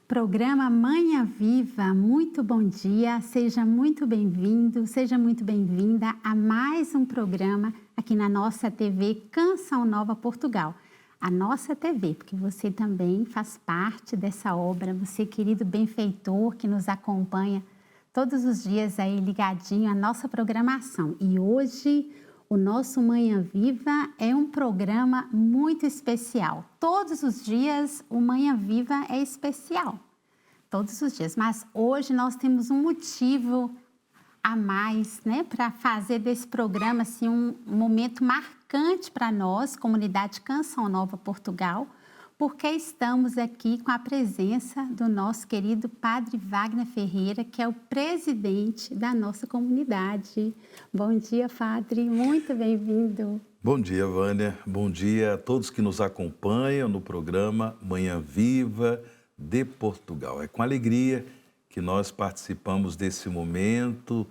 Programa Manhã Viva, muito bom dia, seja muito bem-vindo, seja muito bem-vinda a mais um programa aqui na nossa TV Canção Nova Portugal. A nossa TV, porque você também faz parte dessa obra, você querido benfeitor que nos acompanha todos os dias aí ligadinho à nossa programação. E hoje o nosso Manhã Viva é um programa muito especial. Todos os dias o Manhã Viva é especial, todos os dias. Mas hoje nós temos um motivo a mais, né, para fazer desse programa assim, um momento marcante para nós, comunidade Canção Nova Portugal, porque estamos aqui com a presença do nosso querido Padre Wagner Ferreira, que é o presidente da nossa comunidade. Bom dia, Padre, muito bem-vindo. Bom dia, Vânia. Bom dia a todos que nos acompanham no programa Manhã Viva de Portugal. É com alegria que nós participamos desse momento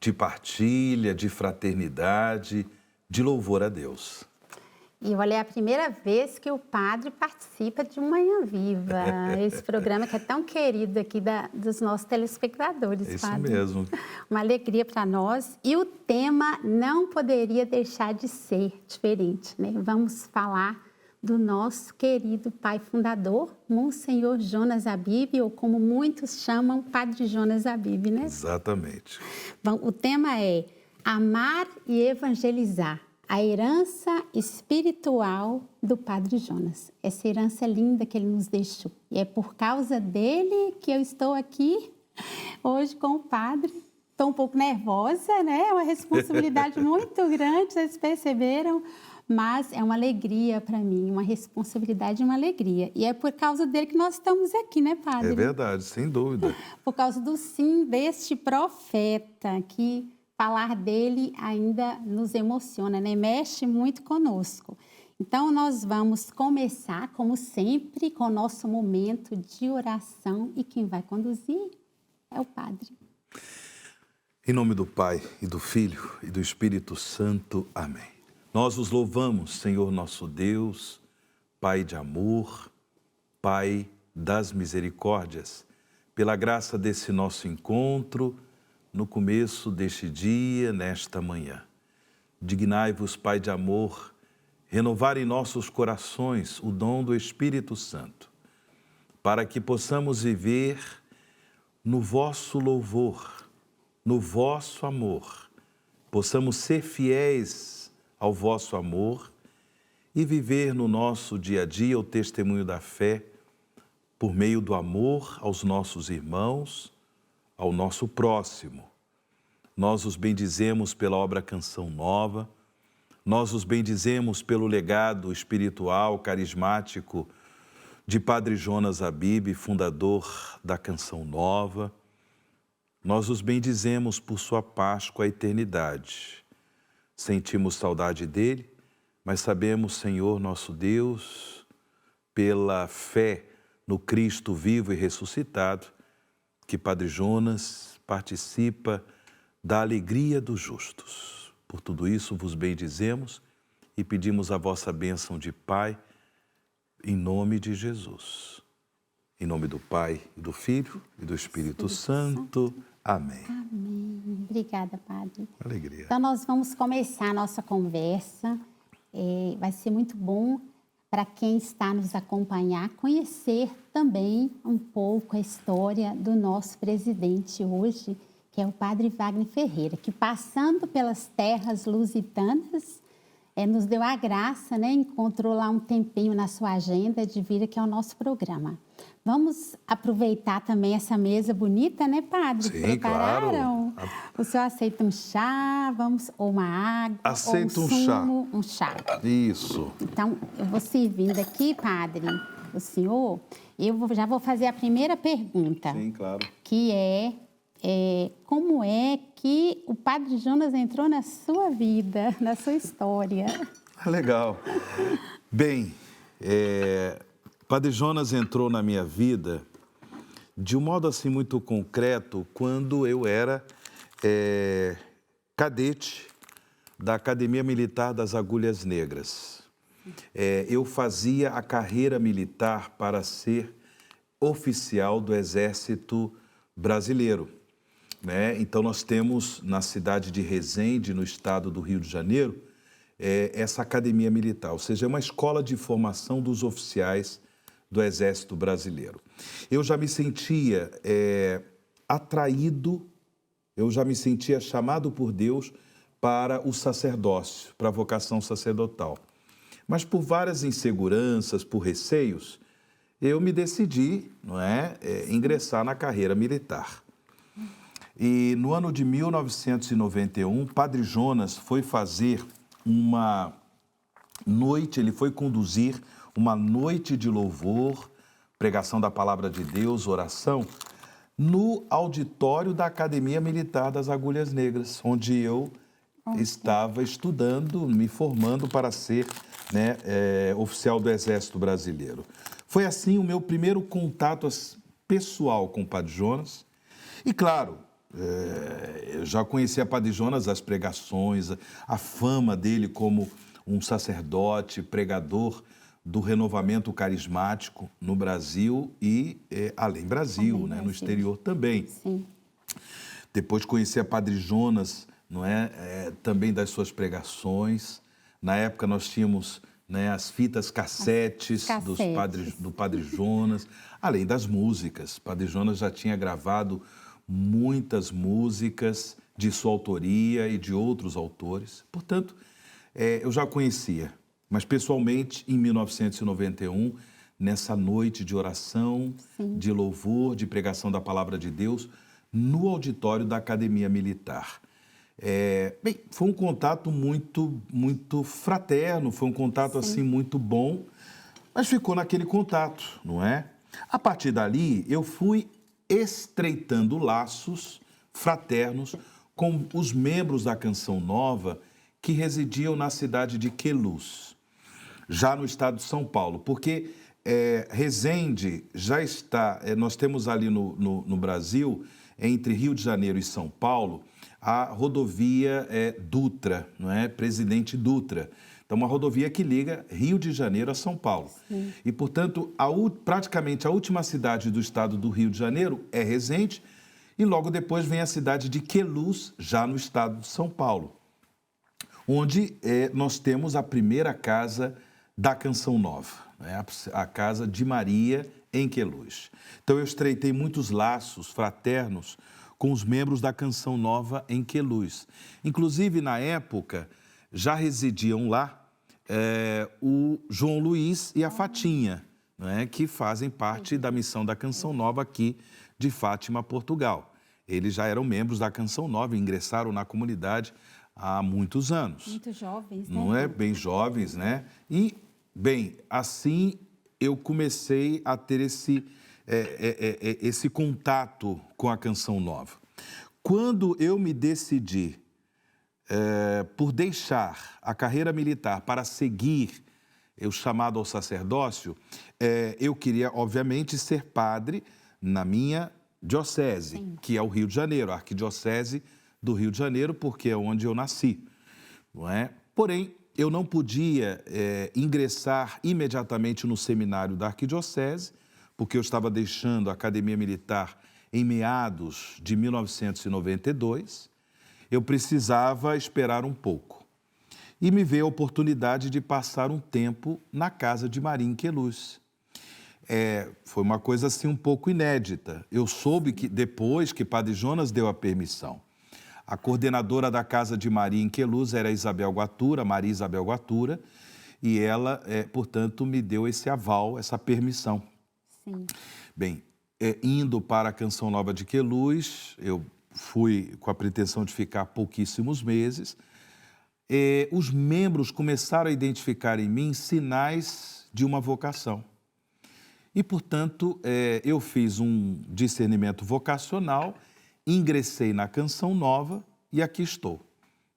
de partilha, de fraternidade, de louvor a Deus. E olha, é a primeira vez que o padre participa de um Manhã Viva, esse programa que é tão querido aqui dos nossos telespectadores, É isso padre. mesmo. Uma alegria para nós. E o tema não poderia deixar de ser diferente, né? Vamos falar do nosso querido pai fundador, Monsenhor Jonas Abib, ou como muitos chamam, Padre Jonas Abib, né? Exatamente. Bom, o tema é Amar e Evangelizar. A herança espiritual do Padre Jonas. Essa herança linda que ele nos deixou. E é por causa dele que eu estou aqui hoje com o Padre. Estou um pouco nervosa, né? É uma responsabilidade muito grande, vocês perceberam? Mas é uma alegria para mim, uma responsabilidade e uma alegria. E é por causa dele que nós estamos aqui, né, Padre? É verdade, sem dúvida. Por causa do sim deste profeta que... falar dele ainda nos emociona, né? Mexe muito conosco. Então, nós vamos começar, como sempre, com o nosso momento de oração e quem vai conduzir é o Padre. Em nome do Pai, e do Filho, e do Espírito Santo. Amém. Nós os louvamos, Senhor nosso Deus, Pai de amor, Pai das misericórdias, pela graça desse nosso encontro, no começo deste dia, nesta manhã. Dignai-vos, Pai de amor, renovar em nossos corações o dom do Espírito Santo, para que possamos viver no vosso louvor, no vosso amor, possamos ser fiéis ao vosso amor e viver no nosso dia a dia o testemunho da fé por meio do amor aos nossos irmãos, ao nosso próximo. Nós os bendizemos pela obra Canção Nova, nós os bendizemos pelo legado espiritual, carismático de Padre Jonas Abib, fundador da Canção Nova. Nós os bendizemos por sua Páscoa à eternidade. Sentimos saudade dele, mas sabemos, Senhor nosso Deus, pela fé no Cristo vivo e ressuscitado, que Padre Jonas participa da alegria dos justos. Por tudo isso vos bendizemos e pedimos a vossa bênção de Pai, em nome de Jesus. Em nome do Pai, e do Filho e do Espírito Santo. Amém. Amém. Obrigada, Padre. Alegria. Então, nós vamos começar a nossa conversa. Vai ser muito bom para quem está nos acompanhar, conhecer também um pouco a história do nosso presidente hoje, que é o Padre Wagner Ferreira, que passando pelas terras lusitanas, nos deu a graça, né? Encontrou lá um tempinho na sua agenda de vir aqui ao nosso programa. Vamos aproveitar também essa mesa bonita, né, Padre? Sim, prepararam? claro. O senhor aceita um chá, ou uma água, Aceito ou um chá. Um chá. Isso. Então, eu vou servindo aqui, Padre, o senhor. Já vou fazer a primeira pergunta. Sim, claro. Que como é que o Padre Jonas entrou na sua vida, na sua história? Legal. Bem, Padre Jonas entrou na minha vida de um modo assim muito concreto quando eu era cadete da Academia Militar das Agulhas Negras. Eu fazia a carreira militar para ser oficial do Exército Brasileiro, né? Então, nós temos na cidade de Resende, no estado do Rio de Janeiro, essa academia militar, ou seja, é uma escola de formação dos oficiais do Exército Brasileiro. Eu já me sentia atraído, eu já me sentia chamado por Deus para o sacerdócio, para a vocação sacerdotal. Mas por várias inseguranças, por receios, eu me decidi, ingressar na carreira militar. E no ano de 1991, Padre Jonas foi fazer uma noite, ele foi conduzir uma noite de louvor, pregação da palavra de Deus, oração, no auditório da Academia Militar das Agulhas Negras, onde eu estava estudando, me formando para ser oficial do Exército Brasileiro. Foi assim o meu primeiro contato pessoal com o Padre Jonas. E claro, eu já conhecia Padre Jonas, as pregações, a fama dele como um sacerdote, pregador do renovamento carismático no Brasil e além Brasil, no exterior também. Sim. Depois conheci a Padre Jonas, também das suas pregações. Na época nós tínhamos as fitas cassetes do Padre Jonas, além das músicas. Padre Jonas já tinha gravado muitas músicas de sua autoria e de outros autores. Portanto, eu já conhecia, mas pessoalmente em 1991, nessa noite de oração, de louvor, de pregação da palavra de Deus, no auditório da Academia Militar. Foi um contato muito fraterno, foi um contato assim muito bom, mas ficou naquele contato, não é? A partir dali, eu fui estreitando laços fraternos com os membros da Canção Nova que residiam na cidade de Queluz, já no estado de São Paulo, porque Resende já está, nós temos ali no Brasil, entre Rio de Janeiro e São Paulo, a rodovia Dutra, não é? Presidente Dutra. Então, uma rodovia que liga Rio de Janeiro a São Paulo. Sim. E, portanto, praticamente a última cidade do estado do Rio de Janeiro é Resende, e logo depois vem a cidade de Queluz, já no estado de São Paulo, onde nós temos a primeira casa da Canção Nova, a Casa de Maria, em Queluz. Então, eu estreitei muitos laços fraternos com os membros da Canção Nova em Queluz. Inclusive, na época, já residiam lá o João Luiz e a Fatinha, que fazem parte da missão da Canção Nova aqui de Fátima, Portugal. Eles já eram membros da Canção Nova e ingressaram na comunidade há muitos anos. Muito jovens, né? Não é? Bem jovens, né? E, bem, assim eu comecei a ter esse contato com a Canção Nova. Quando eu me decidi por deixar a carreira militar para seguir o chamado ao sacerdócio, eu queria, obviamente, ser padre na minha diocese, sim, que é o Rio de Janeiro, a Arquidiocese do Rio de Janeiro, porque é onde eu nasci, não é? Porém, eu não podia ingressar imediatamente no seminário da Arquidiocese, porque eu estava deixando a Academia Militar em meados de 1992, eu precisava esperar um pouco. E me veio a oportunidade de passar um tempo na casa de Maria em Queluz. Foi uma coisa assim um pouco inédita. Eu soube que depois que Padre Jonas deu a permissão. A coordenadora da casa de Maria em Queluz era Isabel Guatura, Maria Isabel Guatura, e ela, portanto, me deu esse aval, essa permissão. Sim. Bem, indo para a Canção Nova de Queluz, eu fui com a pretensão de ficar pouquíssimos meses. Os membros começaram a identificar em mim sinais de uma vocação. E, portanto, eu fiz um discernimento vocacional, ingressei na Canção Nova e aqui estou.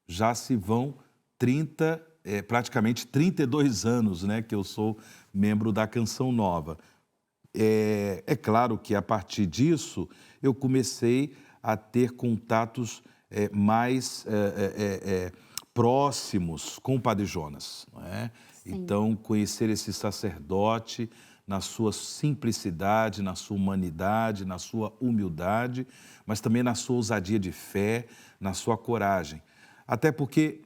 Já se vão praticamente 32 anos, né, que eu sou membro da Canção Nova. É claro que, a partir disso, eu comecei a ter contatos mais próximos com o Padre Jonas, não é? Então, conhecer esse sacerdote, na sua simplicidade, na sua humanidade, na sua humildade, mas também na sua ousadia de fé, na sua coragem. Até porque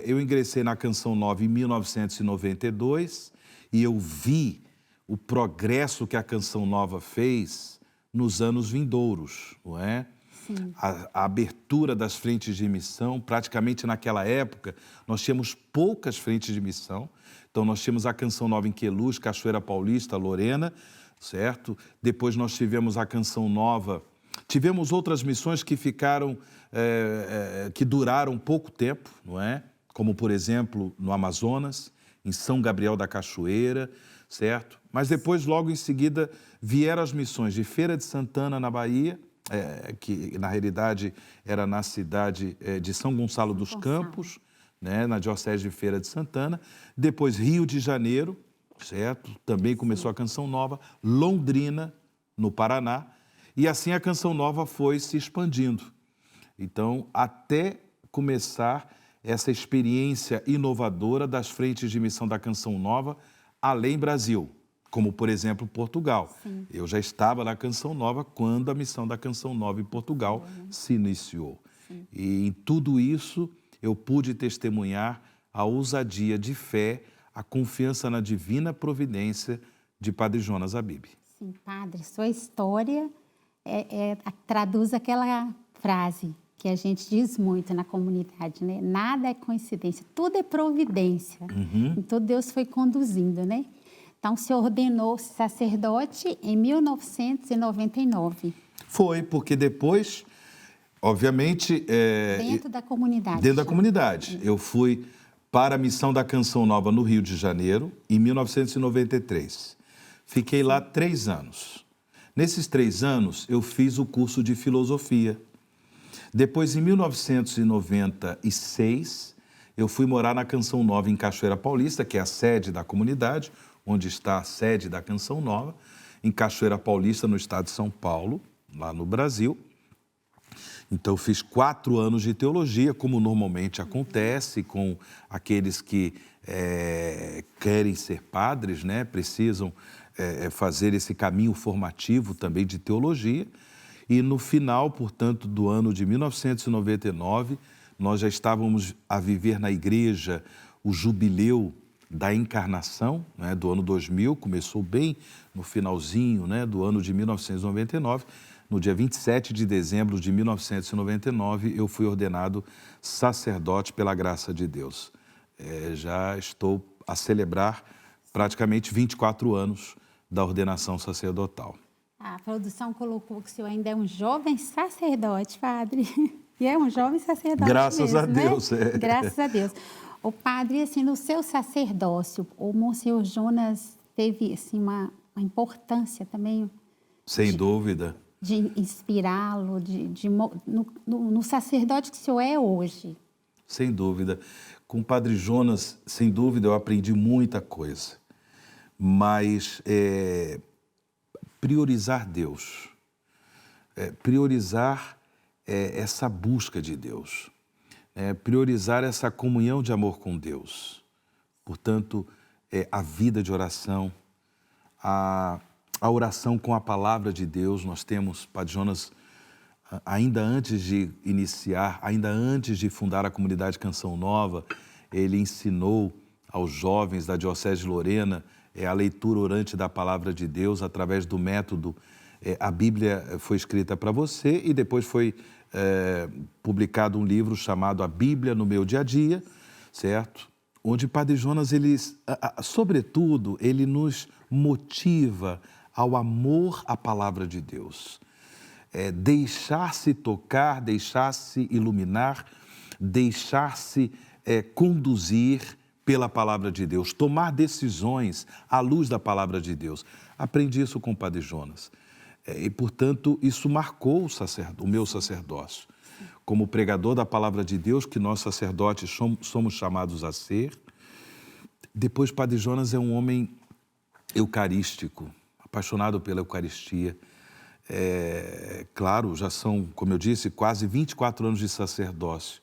eu ingressei na Canção Nova em 1992 e eu vi o progresso que a Canção Nova fez nos anos vindouros, não é? Sim. A abertura das frentes de missão, praticamente naquela época, nós tínhamos poucas frentes de missão. Então, nós tínhamos a Canção Nova em Queluz, Cachoeira Paulista, Lorena, certo? Depois nós tivemos a Canção Nova. Tivemos outras missões que ficaram, que duraram pouco tempo, não é? Como, por exemplo, no Amazonas, em São Gabriel da Cachoeira, certo? Mas depois, logo em seguida, vieram as missões de Feira de Santana, na Bahia, que na realidade era na cidade de São Gonçalo dos Campos, né, na Diocese de Feira de Santana. Depois, Rio de Janeiro, certo? Também começou a Canção Nova. Londrina, no Paraná. E assim a Canção Nova foi se expandindo. Então, até começar essa experiência inovadora das frentes de missão da Canção Nova, além Brasil, como, por exemplo, Portugal. Sim. Eu já estava na Canção Nova quando a missão da Canção Nova em Portugal se iniciou. Sim. E em tudo isso, eu pude testemunhar a ousadia de fé, a confiança na divina providência de Padre Jonas Habib. Sim, Padre, sua história traduz aquela frase que a gente diz muito na comunidade, né? Nada é coincidência, tudo é providência. Então, Deus foi conduzindo, né? Então, o senhor ordenou sacerdote em 1999. Foi, porque depois, obviamente... Dentro da comunidade. Dentro da comunidade. Eu fui para a missão da Canção Nova no Rio de Janeiro, em 1993. Fiquei lá 3 anos. Nesses 3 anos, eu fiz o curso de filosofia. Depois, em 1996, eu fui morar na Canção Nova em Cachoeira Paulista, que é a sede da comunidade, onde está a sede da Canção Nova, em Cachoeira Paulista, no estado de São Paulo, lá no Brasil. Então, eu fiz 4 anos de teologia, como normalmente acontece com aqueles que querem ser padres, né? Precisam fazer esse caminho formativo também de teologia. E no final, portanto, do ano de 1999, nós já estávamos a viver na igreja o jubileu da encarnação, né, do ano 2000, começou bem no finalzinho, né, do ano de 1999. No dia 27 de dezembro de 1999, eu fui ordenado sacerdote pela graça de Deus. Já estou a celebrar praticamente 24 anos da ordenação sacerdotal. A produção colocou que o senhor ainda é um jovem sacerdote, padre. E é um jovem sacerdote Graças mesmo, a Deus. Né? Graças a Deus. O padre, assim, no seu sacerdócio, o Monsenhor Jonas teve, assim, uma importância também. Sem dúvida. De inspirá-lo, no sacerdote que o senhor é hoje. Sem dúvida. Com o Padre Jonas, sem dúvida, eu aprendi muita coisa. Mas priorizar Deus, priorizar essa busca de Deus, priorizar essa comunhão de amor com Deus. Portanto, a vida de oração, a oração com a palavra de Deus. Nós temos, Padre Jonas, ainda antes de iniciar, ainda antes de fundar a comunidade Canção Nova, ele ensinou aos jovens da Diocese de Lorena a leitura orante da palavra de Deus através do método. A Bíblia foi escrita para você e depois foi publicado um livro chamado A Bíblia no Meu Dia a Dia, certo? Onde Padre Jonas, sobretudo, ele nos motiva ao amor à palavra de Deus. Deixar-se tocar, deixar-se iluminar, deixar-se conduzir pela palavra de Deus, tomar decisões à luz da palavra de Deus. Aprendi isso com o Padre Jonas. E, portanto, isso marcou o meu sacerdócio. Como pregador da palavra de Deus, que nós sacerdotes somos chamados a ser. Depois, Padre Jonas é um homem eucarístico, apaixonado pela Eucaristia. Claro, já são, como eu disse, quase 24 anos de sacerdócio.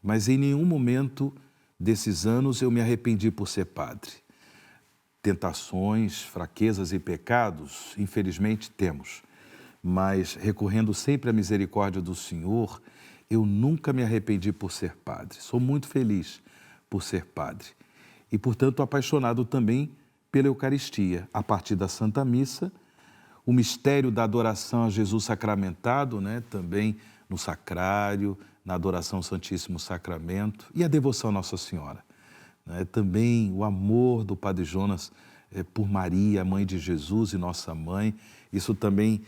Mas em nenhum momento desses anos eu me arrependi por ser padre. tentações, fraquezas e pecados, infelizmente temos. Mas recorrendo sempre à misericórdia do Senhor, eu nunca me arrependi por ser padre. Sou muito feliz por ser padre. E, portanto, apaixonado também pela Eucaristia, a partir da Santa Missa, o mistério da adoração a Jesus sacramentado, né? Também no sacrário, na adoração ao Santíssimo Sacramento e a devoção à Nossa Senhora. Né? Também o amor do Padre Jonas por Maria, mãe de Jesus e nossa mãe, isso também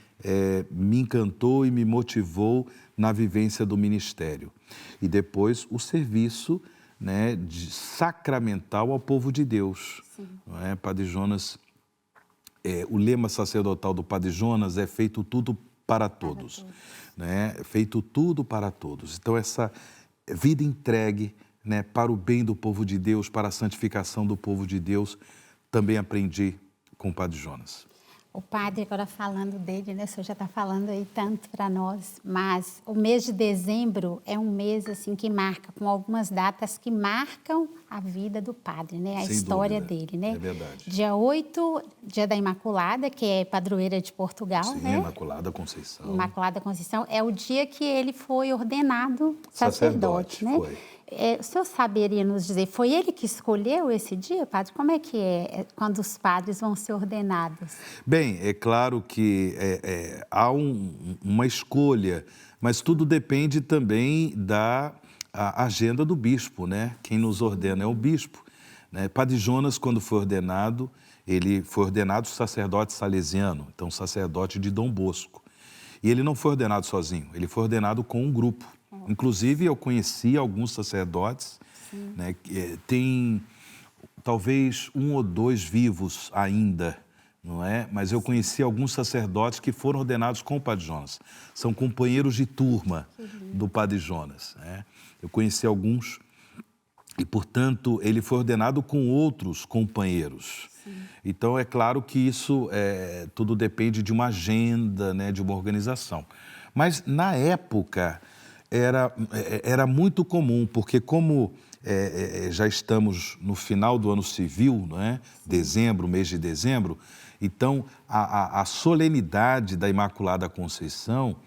me encantou e me motivou na vivência do ministério. E depois o serviço, né, sacramental ao povo de Deus. Não é? Padre Jonas, o lema sacerdotal do Padre Jonas é feito tudo para todos. Né? Feito tudo para todos. Então essa vida entregue, né, para o bem do povo de Deus, para a santificação do povo de Deus, também aprendi com o Padre Jonas. O padre, agora falando dele, né, o senhor já está falando aí tanto para nós, mas o mês de dezembro é um mês assim que marca, com algumas datas que marcam a vida do padre, né, a Sem história dúvida, dele, né? é verdade. Dia 8, dia da Imaculada, que é padroeira de Portugal, Sim, né? Imaculada Conceição. Imaculada Conceição, é o dia que ele foi ordenado sacerdote, né? Foi. O senhor saberia nos dizer, foi ele que escolheu esse dia, padre? Como é que é quando os padres vão ser ordenados? Bem, é claro que há uma escolha, mas tudo depende também da agenda do bispo, né? Quem nos ordena é o bispo. Né? Padre Jonas, quando foi ordenado, ele foi ordenado sacerdote salesiano, então sacerdote de Dom Bosco. E ele não foi ordenado sozinho, ele foi ordenado com um grupo. Inclusive, eu conheci alguns sacerdotes, né, que tem talvez 1 ou 2 vivos ainda, não é? Mas eu conheci alguns sacerdotes que foram ordenados com o Padre Jonas. São companheiros de turma do Padre Jonas. Né? Eu conheci alguns e, portanto, ele foi ordenado com outros companheiros. Então, é claro que isso tudo depende de uma agenda, né, de uma organização. Mas, na época, era muito comum, porque como já estamos no final do ano civil, não é? Dezembro, mês de dezembro, então a solenidade da Imaculada Conceição,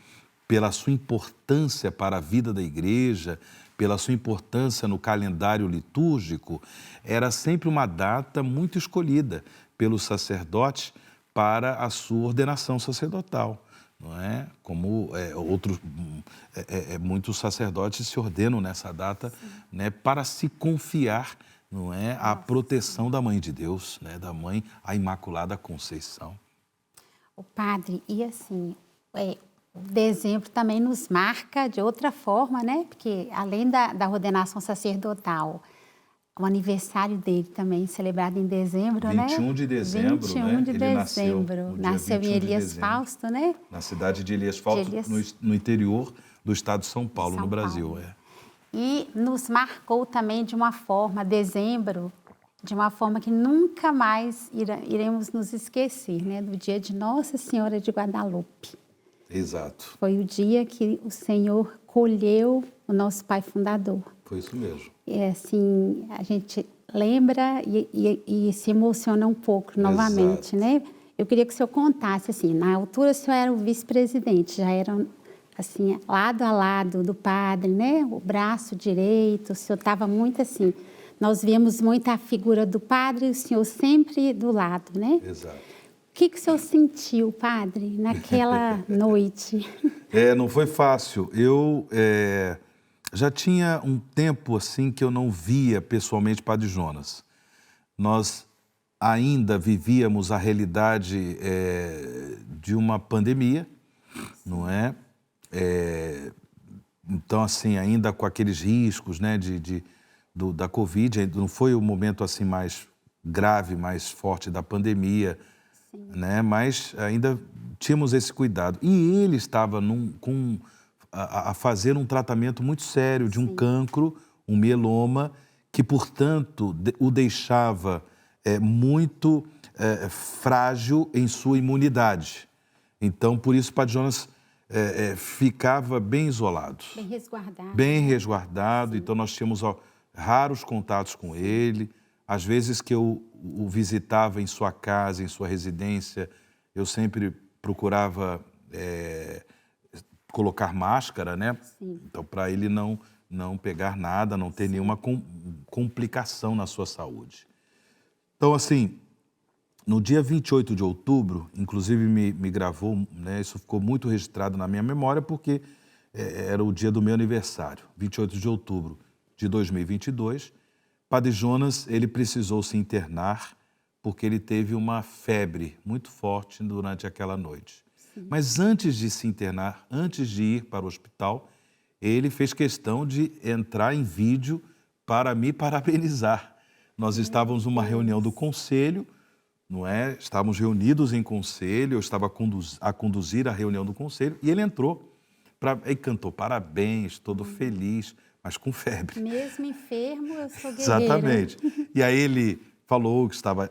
pela sua importância para a vida da igreja, pela sua importância no calendário litúrgico, era sempre uma data muito escolhida pelos sacerdotes para a sua ordenação sacerdotal. Não é? Como muitos sacerdotes se ordenam nessa data, né, para se confiar, não é, à proteção da Mãe de Deus, né, da Mãe, a Imaculada Conceição. O padre, e assim, o dezembro também nos marca de outra forma, né? Porque além da ordenação sacerdotal, o aniversário dele também, celebrado em dezembro, 21 né? de dezembro, 21 né? de Ele dezembro. Nasceu em Elias Fausto, né? Na cidade de Elias Fausto, no interior do estado de São Paulo, no Brasil. E nos marcou também de uma forma, dezembro, de uma forma que nunca mais iremos nos esquecer, né? Do dia de Nossa Senhora de Guadalupe. Exato. Foi o dia que o Senhor colheu o nosso Pai Fundador. Foi isso mesmo. Assim, a gente lembra e se emociona um pouco novamente, né? Eu queria que o senhor contasse, assim, na altura o senhor era o vice-presidente, já era, assim, lado a lado do padre, né? O braço direito, o senhor estava muito assim, nós víamos muito a figura do padre e o senhor sempre do lado, né? Exato. O que o senhor sentiu, padre, naquela noite? Não foi fácil. Eu já tinha um tempo assim que eu não via pessoalmente Padre Jonas. Nós ainda vivíamos a realidade de uma pandemia, não é? Então, assim, ainda com aqueles riscos, né, da Covid, não foi o momento assim mais grave, mais forte da pandemia, né? Mas ainda tínhamos esse cuidado. E ele estava a fazer um tratamento muito sério de um cancro, um mieloma, que, portanto, o deixava muito frágil em sua imunidade. Então, por isso, o Padre Jonas ficava bem isolado. Bem resguardado. Bem resguardado. Então, nós tínhamos raros contatos com ele, Às vezes que eu o visitava em sua casa, em sua residência, eu sempre procurava colocar máscara, né? Sim. Então, para ele não pegar nada, não ter nenhuma complicação na sua saúde. Então, assim, no dia 28 de outubro, inclusive me gravou, né? Isso ficou muito registrado na minha memória, porque era o dia do meu aniversário, 28 de outubro de 2022. Padre Jonas, ele precisou se internar porque ele teve uma febre muito forte durante aquela noite. Mas antes de se internar, antes de ir para o hospital, ele fez questão de entrar em vídeo para me parabenizar. Nós estávamos numa reunião do conselho, não é? Estávamos reunidos em conselho, eu estava a conduzir a reunião do conselho, e ele entrou e cantou parabéns, todo feliz, mas com febre. Mesmo enfermo, eu sou guerreira. Exatamente. E aí ele falou que estava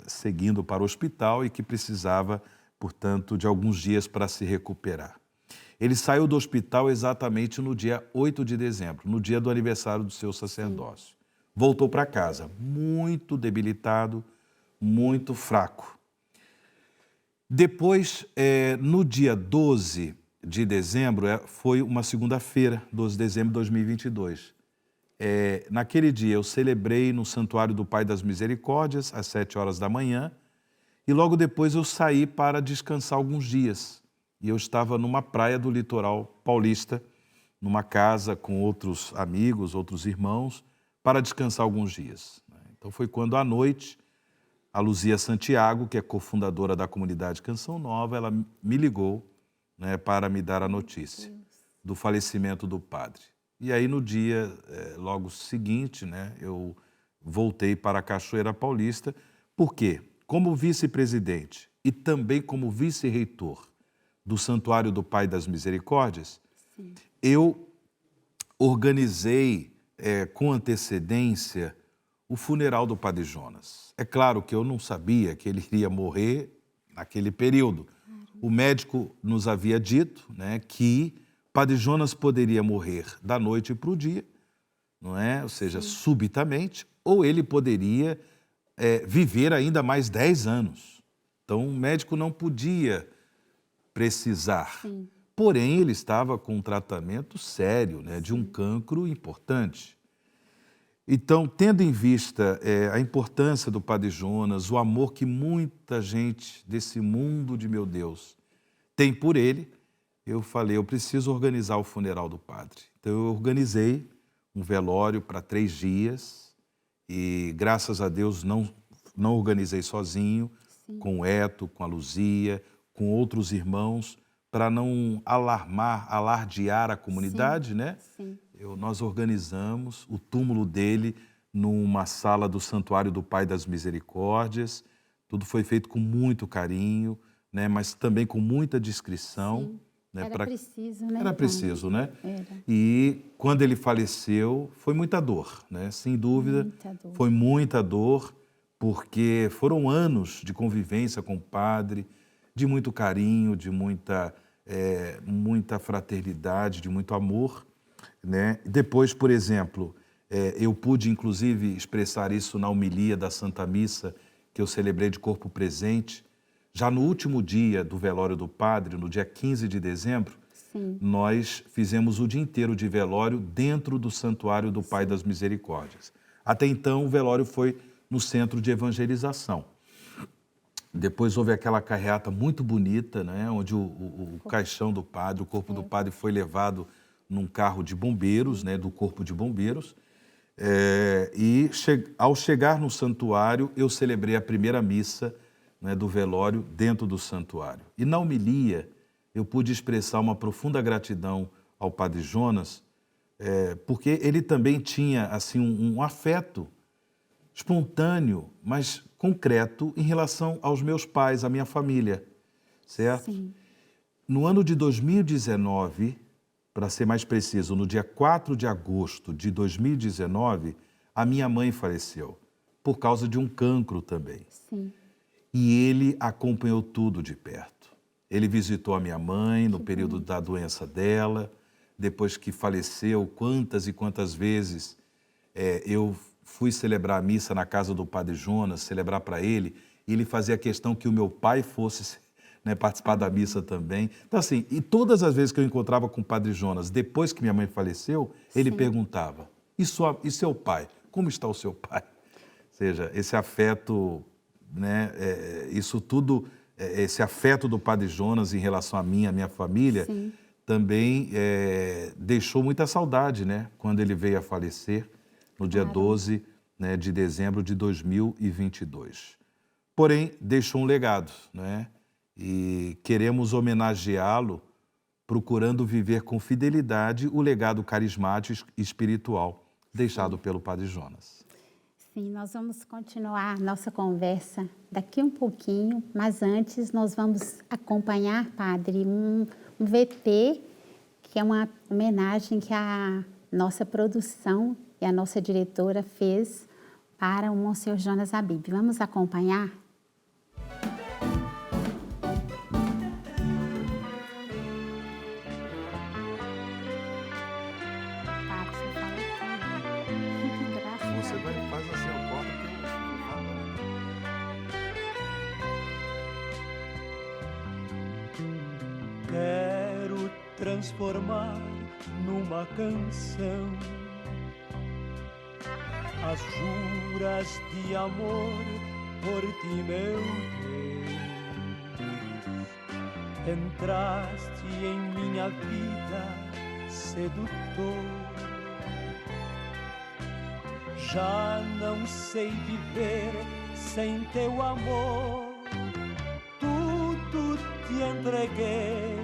seguindo para o hospital e que precisava, portanto, de alguns dias para se recuperar. Ele saiu do hospital exatamente no dia 8 de dezembro, no dia do aniversário do seu sacerdócio. Voltou para casa, muito debilitado, muito fraco. Depois, no dia 12 de dezembro, foi uma segunda-feira, 12 de dezembro de 2022. Naquele dia eu celebrei no Santuário do Pai das Misericórdias, às 7 horas da manhã, e logo depois eu saí para descansar alguns dias. E eu estava numa praia do litoral paulista, numa casa com outros amigos, outros irmãos, para descansar alguns dias. Então foi quando à noite a Luzia Santiago, que é cofundadora da comunidade Canção Nova, ela me ligou, né, para me dar a notícia do falecimento do padre. E aí no dia logo seguinte, né, eu voltei para a Cachoeira Paulista, porque como vice-presidente e também como vice-reitor do Santuário do Pai das Misericórdias, eu organizei com antecedência o funeral do Padre Jonas. É claro que eu não sabia que ele iria morrer naquele período. O médico nos havia dito, né, que Padre Jonas poderia morrer da noite para o dia, não é? Ou seja, subitamente, ou ele poderia viver ainda mais 10 anos. Então, o médico não podia precisar. Porém, ele estava com um tratamento sério, né, de um cancro importante. Então, tendo em vista a importância do Padre Jonas, o amor que muita gente desse mundo de meu Deus tem por ele, eu falei, eu preciso organizar o funeral do padre. Então, eu organizei um velório para 3 dias e, graças a Deus, não organizei sozinho, com o Eto, com a Luzia, com outros irmãos, para não alardear a comunidade, né? Nós organizamos o túmulo dele numa sala do Santuário do Pai das Misericórdias. Tudo foi feito com muito carinho, né? Mas também com muita discrição. Né? Preciso, né? Era preciso, né? Era. E quando ele faleceu, foi muita dor, né? Sem dúvida, Muita dor. foi muita dor, porque foram anos de convivência com o padre, de muito carinho, de muita fraternidade, de muito amor, né? Depois, por exemplo, eu pude, inclusive, expressar isso na homilia da Santa Missa, que eu celebrei de corpo presente. Já no último dia do velório do padre, no dia 15 de dezembro, nós fizemos o dia inteiro de velório dentro do Santuário do Pai das Misericórdias. Até então, o velório foi no centro de evangelização. Depois houve aquela carreata muito bonita, né, onde o caixão do padre, o corpo do padre foi levado num carro de bombeiros, né, do corpo de bombeiros. Ao chegar no santuário, eu celebrei a primeira missa, né, do velório dentro do santuário. E na homilia, eu pude expressar uma profunda gratidão ao Padre Jonas, porque ele também tinha assim, um afeto espontâneo, mas concreto em relação aos meus pais, à minha família, certo? No ano de 2019, para ser mais preciso, no dia 4 de agosto de 2019, a minha mãe faleceu, por causa de um cancro também. E ele acompanhou tudo de perto. Ele visitou a minha mãe no período da doença dela, depois que faleceu, quantas e quantas vezes eu fui celebrar a missa na casa do Padre Jonas, celebrar para ele, e ele fazia questão que o meu pai fosse, né, participar da missa também. Então, assim, e todas as vezes que eu encontrava com o Padre Jonas, depois que minha mãe faleceu, ele perguntava, e seu pai? Como está o seu pai? Ou seja, esse afeto, né, isso tudo, esse afeto do Padre Jonas em relação a mim, a minha família, sim, também deixou muita saudade, né, quando ele veio a falecer no dia 12, né, de dezembro de 2022. Porém, deixou um legado, né? E queremos homenageá-lo, procurando viver com fidelidade o legado carismático e espiritual deixado pelo Padre Jonas. Sim, nós vamos continuar nossa conversa daqui um pouquinho, mas antes nós vamos acompanhar, Padre, um VT, que é uma homenagem que a nossa produção e a nossa diretora fez para o Monsenhor Jonas Habib. Vamos acompanhar? Quero transformar numa canção as juras de amor por ti, meu Deus. Entraste em minha vida, sedutor. Já não sei viver sem teu amor. Tudo te entreguei,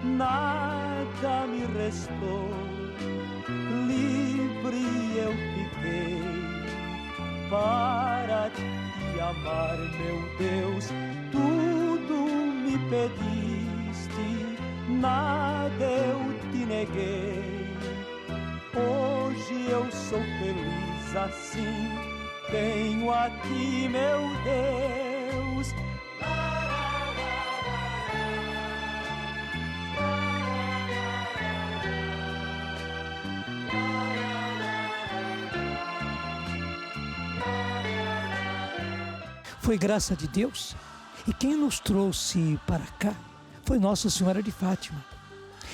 nada me restou. Livre eu fiquei para te amar, meu Deus. Tudo me pediste, nada eu te neguei. Hoje eu sou feliz assim, tenho a ti, meu Deus. Foi graça de Deus, e quem nos trouxe para cá foi Nossa Senhora de Fátima.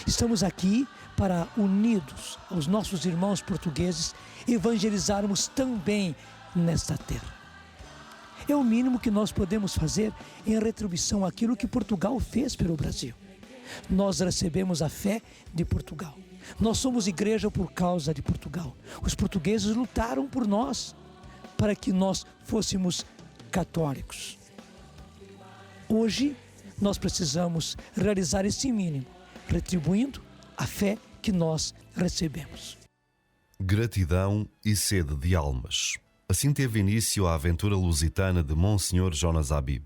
Estamos aqui para, unidos aos nossos irmãos portugueses, evangelizarmos também nesta terra. É o mínimo que nós podemos fazer em retribuição àquilo que Portugal fez pelo Brasil. Nós recebemos a fé de Portugal. Nós somos igreja por causa de Portugal. Os portugueses lutaram por nós, para que nós fôssemos católicos. Hoje, nós precisamos realizar esse mínimo, retribuindo a fé que nós recebemos. Gratidão e sede de almas. Assim teve início a aventura lusitana de Monsenhor Jonas Habib.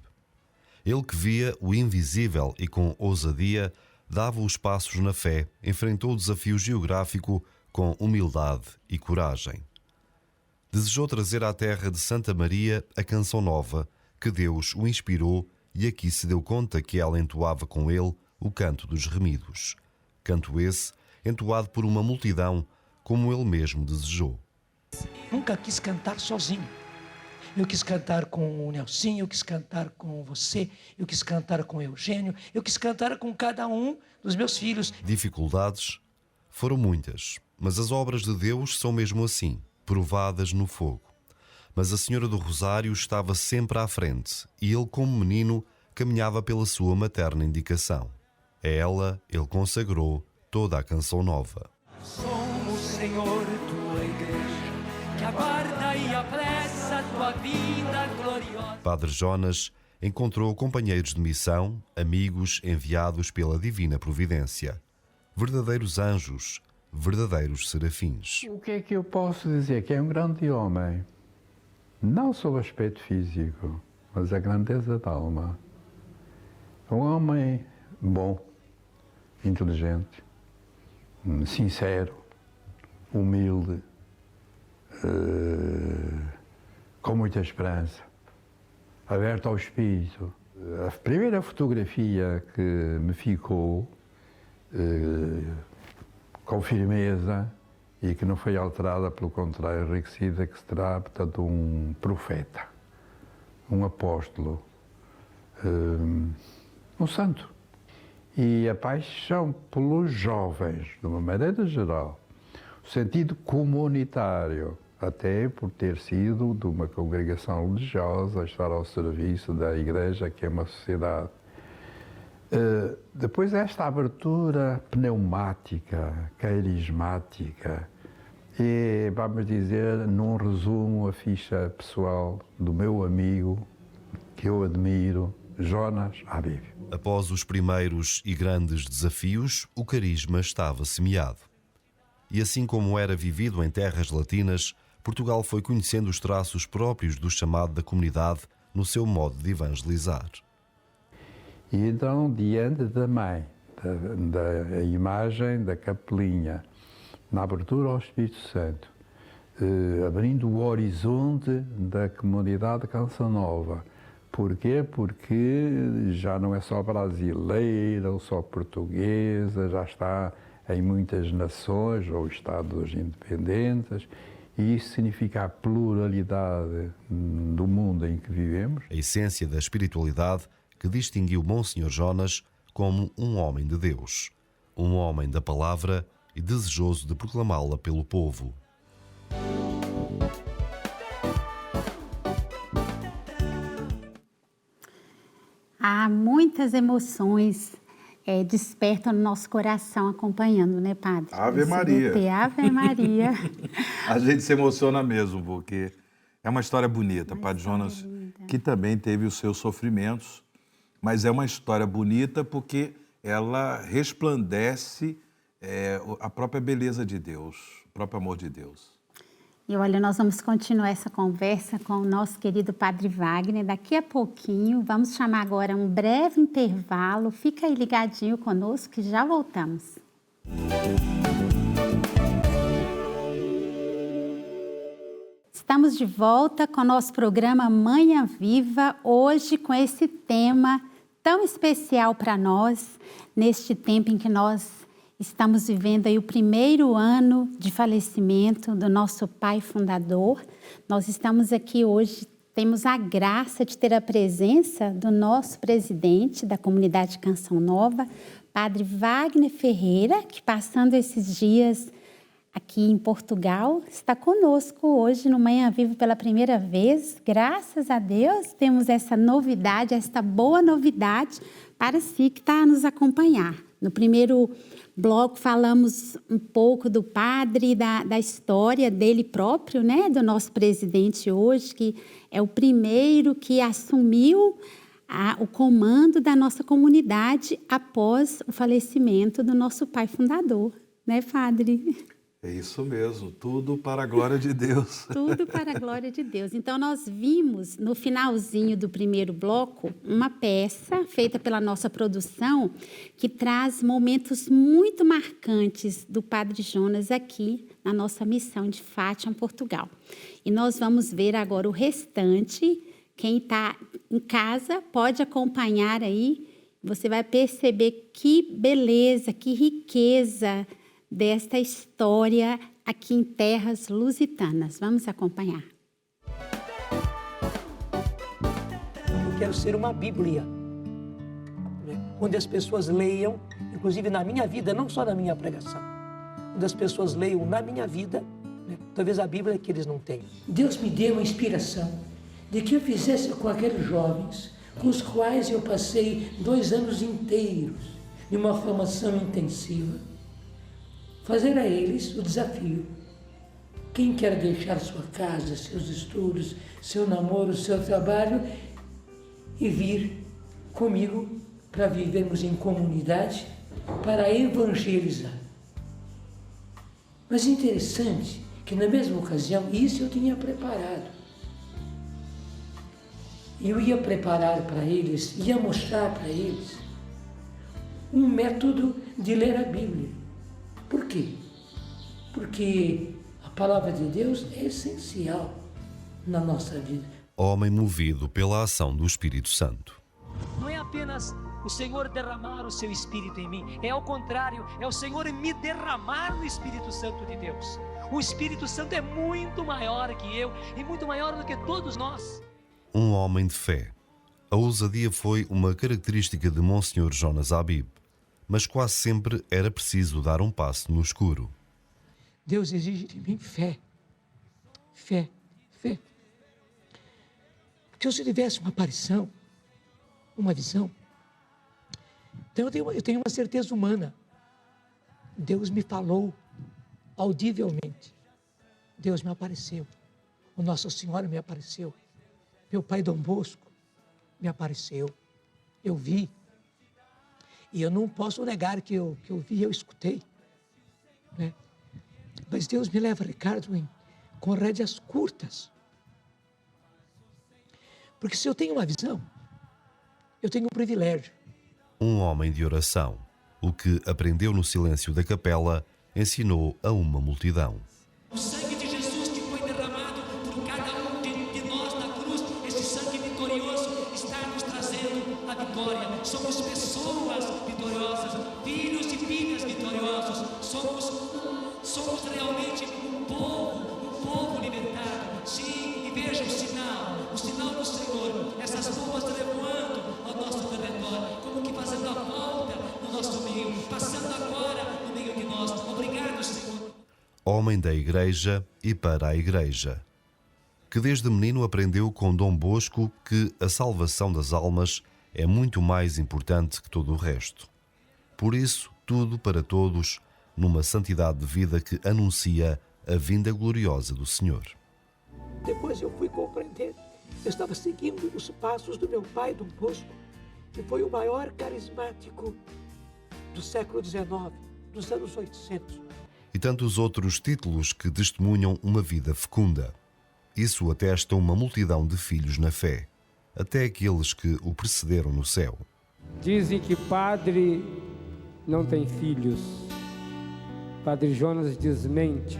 Ele que via o invisível e com ousadia dava os passos na fé, enfrentou o desafio geográfico com humildade e coragem. Desejou trazer à terra de Santa Maria a canção nova, que Deus o inspirou, e aqui se deu conta que ela entoava com ele o canto dos remidos. Canto esse, entoado por uma multidão, como ele mesmo desejou. Nunca quis cantar sozinho. Eu quis cantar com o Nelsinho, eu quis cantar com você, eu quis cantar com o Eugênio, eu quis cantar com cada um dos meus filhos. Dificuldades foram muitas, mas as obras de Deus são mesmo assim, provadas no fogo. Mas a Senhora do Rosário estava sempre à frente e ele, como menino, caminhava pela sua materna indicação. A ela ele consagrou toda a canção nova. Somos, Senhor, tua igreja, que aguarda e apressa a tua vinda gloriosa. Padre Jonas encontrou companheiros de missão, amigos enviados pela divina providência. Verdadeiros anjos, verdadeiros serafins. O que é que eu posso dizer? Que é um grande homem. Não só o aspecto físico, mas a grandeza da alma. Um homem bom, inteligente, sincero, humilde, com muita esperança, aberto ao espírito. A primeira fotografia que me ficou com firmeza e que não foi alterada, pelo contrário, enriquecida, que se trata de um profeta, um apóstolo, um santo. E a paixão pelos jovens, de uma maneira geral, o sentido comunitário, até por ter sido de uma congregação religiosa, estar ao serviço da Igreja, que é uma sociedade. Depois esta abertura pneumática, carismática, e, vamos dizer, num resumo, a ficha pessoal do meu amigo, que eu admiro, Jonas Abib. Após os primeiros e grandes desafios, o carisma estava semeado. E assim como era vivido em terras latinas, Portugal foi conhecendo os traços próprios do chamado da comunidade no seu modo de evangelizar. E então, diante da mãe, da imagem da capelinha, na abertura ao Espírito Santo, abrindo o horizonte da comunidade Canção Nova. Porquê? Porque já não é só brasileira ou só portuguesa, já está em muitas nações ou estados independentes, e isso significa a pluralidade do mundo em que vivemos. A essência da espiritualidade que distinguiu Monsenhor Jonas como um homem de Deus, um homem da palavra e desejoso de proclamá-la pelo povo. Há muitas emoções despertam no nosso coração acompanhando, né, Padre? Ave Maria. Ave Maria. A gente se emociona mesmo, porque é uma história bonita. Padre Jonas, que também teve os seus sofrimentos, mas é uma história bonita porque ela resplandece a própria beleza de Deus, o próprio amor de Deus. E olha, nós vamos continuar essa conversa com o nosso querido Padre Wagner daqui a pouquinho. Vamos chamar agora um breve intervalo. Fica aí ligadinho conosco que já voltamos. Estamos de volta com o nosso programa Manhã Viva, hoje com esse tema tão especial para nós, neste tempo em que nós estamos vivendo aí o primeiro ano de falecimento do nosso pai fundador. Nós estamos aqui hoje, temos a graça de ter a presença do nosso presidente da comunidade Canção Nova, Padre Wagner Ferreira, que passando esses dias aqui em Portugal, está conosco hoje no Manhã Viva pela primeira vez. Graças a Deus temos essa novidade, esta boa novidade para si que está a nos acompanhar. No primeiro bloco falamos um pouco do padre, da história dele próprio, né? Do nosso presidente hoje, que é o primeiro que assumiu o comando da nossa comunidade após o falecimento do nosso pai fundador, né, padre? É isso mesmo, tudo para a glória de Deus. Tudo para a glória de Deus. Então, nós vimos no finalzinho do primeiro bloco uma peça feita pela nossa produção que traz momentos muito marcantes do Padre Jonas aqui na nossa missão de Fátima, Portugal. E nós vamos ver agora o restante. Quem está em casa pode acompanhar aí. Você vai perceber que beleza, que riqueza desta história aqui em terras lusitanas. Vamos acompanhar. Eu quero ser uma Bíblia, onde as pessoas leiam, inclusive na minha vida, não só na minha pregação, onde as pessoas leiam na minha vida, talvez a Bíblia que eles não tenham. Deus me deu uma inspiração de que eu fizesse com aqueles jovens com os quais eu passei 2 anos inteiros de uma formação intensiva, fazer a eles o desafio. Quem quer deixar sua casa, seus estudos, seu namoro, seu trabalho e vir comigo para vivermos em comunidade, para evangelizar. Mas é interessante que na mesma ocasião, isso eu tinha preparado. Eu ia preparar para eles, ia mostrar para eles um método de ler a Bíblia. Por quê? Porque a palavra de Deus é essencial na nossa vida. Homem movido pela ação do Espírito Santo. Não é apenas o Senhor derramar o seu Espírito em mim, é ao contrário, é o Senhor me derramar no Espírito Santo de Deus. O Espírito Santo é muito maior que eu e muito maior do que todos nós. Um homem de fé. A ousadia foi uma característica de Monsenhor Jonas Habib, mas quase sempre era preciso dar um passo no escuro. Deus exige de mim fé. Fé, fé. Porque se eu tivesse uma aparição, uma visão, então eu tenho uma certeza humana. Deus me falou audivelmente. Deus me apareceu. O Nossa Senhora me apareceu. Meu pai Dom Bosco me apareceu. Eu vi. E eu não posso negar que eu vi e eu escutei. Né? Mas Deus me leva, Ricardo, com rédeas curtas. Porque se eu tenho uma visão, eu tenho um privilégio. Um homem de oração. O que aprendeu no silêncio da capela ensinou a uma multidão. O sangue de Jesus que foi derramado por cada um de nós na cruz, esse sangue vitorioso está nos trazendo a vitória. Somos pessoas vitoriosas, filhos e filhas vitoriosos. Somos realmente um povo libertado. Sim, e veja o sinal do Senhor, essas bombas levando ao nosso redor, como que fazendo a volta no nosso meio, passando agora no meio de nós. Obrigado, Senhor. Homem da Igreja e para a Igreja, que desde menino aprendeu com Dom Bosco que a salvação das almas é muito mais importante que todo o resto. Por isso, tudo para todos, numa santidade de vida que anuncia a vinda gloriosa do Senhor. Depois eu fui compreender. Eu estava seguindo os passos do meu pai, Dom Bosco, que foi o maior carismático do século XIX, dos anos 800. E tantos outros títulos que testemunham uma vida fecunda. Isso atesta uma multidão de filhos na fé, até aqueles que o precederam no céu. Dizem que padre não tem filhos. Padre Jonas desmente,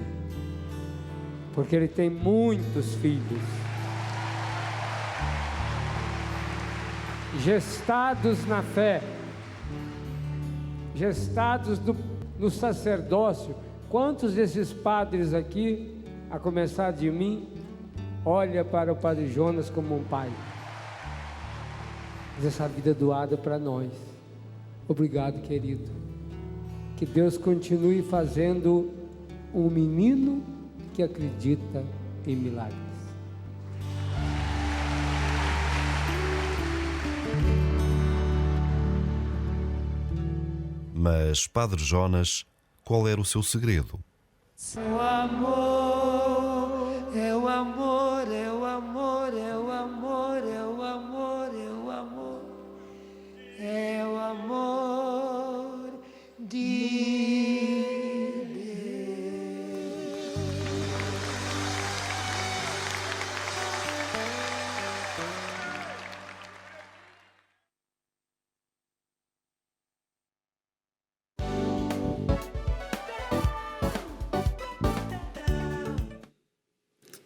porque ele tem muitos filhos. Gestados na fé, gestados no sacerdócio. Quantos desses padres aqui, a começar de mim, olha para o Padre Jonas como um pai? Mas essa vida doada para nós. Obrigado, querido. Que Deus continue fazendo um menino que acredita em milagres. Mas, Padre Jonas, qual era o seu segredo? O amor, é o amor, é o amor, é o amor, é o amor, é o amor, é o amor de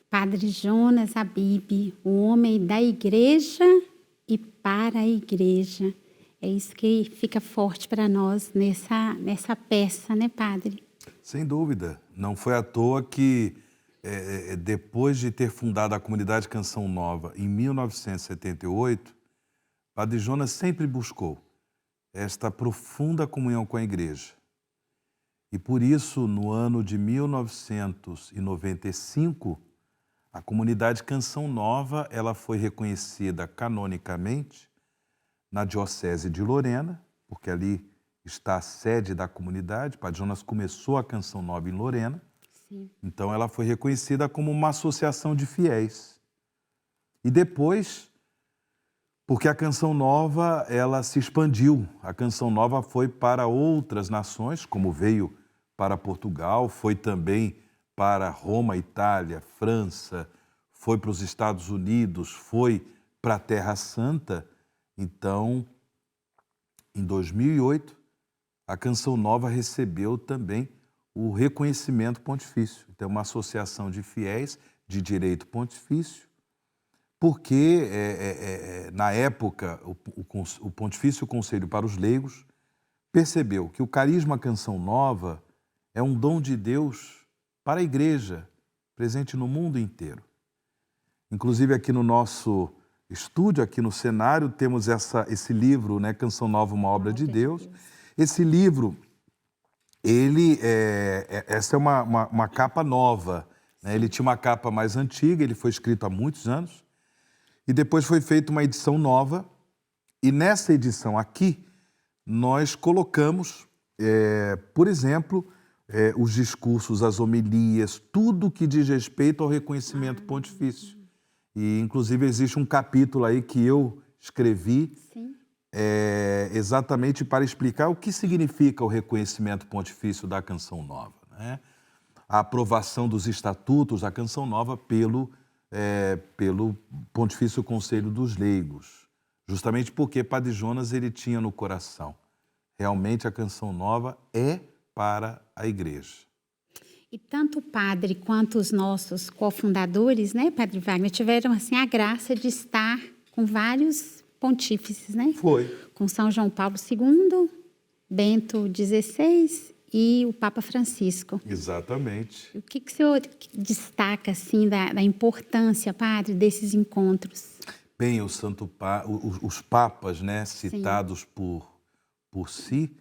Padre Jonas Habib, o homem da igreja e para a igreja. É isso que fica forte para nós nessa peça, né, padre? Sem dúvida. Não foi à toa que, depois de ter fundado a comunidade Canção Nova em 1978, Padre Jonas sempre buscou esta profunda comunhão com a igreja. E por isso, no ano de 1995, a comunidade Canção Nova ela foi reconhecida canonicamente na Diocese de Lorena, porque ali está a sede da comunidade. Padre Jonas começou a Canção Nova em Lorena. Sim. Então ela foi reconhecida como uma associação de fiéis. E depois, porque a Canção Nova ela se expandiu, a Canção Nova foi para outras nações, como veio para Portugal, foi também para Roma, Itália, França, foi para os Estados Unidos, foi para a Terra Santa. Então, em 2008, a Canção Nova recebeu também o reconhecimento pontifício. Então, uma associação de fiéis de direito pontifício, porque, na época, o Pontifício Conselho para os Leigos percebeu que o carisma Canção Nova é um dom de Deus para a igreja, presente no mundo inteiro. Inclusive aqui no nosso estúdio, aqui no cenário, temos esse livro, né, Canção Nova, uma obra de Deus. Esse livro, essa é uma capa nova, né? Ele tinha uma capa mais antiga, ele foi escrito há muitos anos, e depois foi feita uma edição nova, e nessa edição aqui, nós colocamos, por exemplo, os discursos, as homilias, tudo que diz respeito ao reconhecimento pontifício. E, inclusive, existe um capítulo aí que eu escrevi exatamente para explicar o que significa o reconhecimento pontifício da Canção Nova, né? A aprovação dos estatutos da Canção Nova pelo Pontifício Conselho dos Leigos, justamente porque Padre Jonas ele tinha no coração. Realmente a Canção Nova é para a igreja. E tanto o padre quanto os nossos cofundadores, né, Padre Wagner, tiveram assim a graça de estar com vários pontífices, né? Foi. Com São João Paulo II, Bento XVI e o Papa Francisco. Exatamente. O que o senhor destaca assim da importância, padre, desses encontros? Bem, os papas, né, citados por si,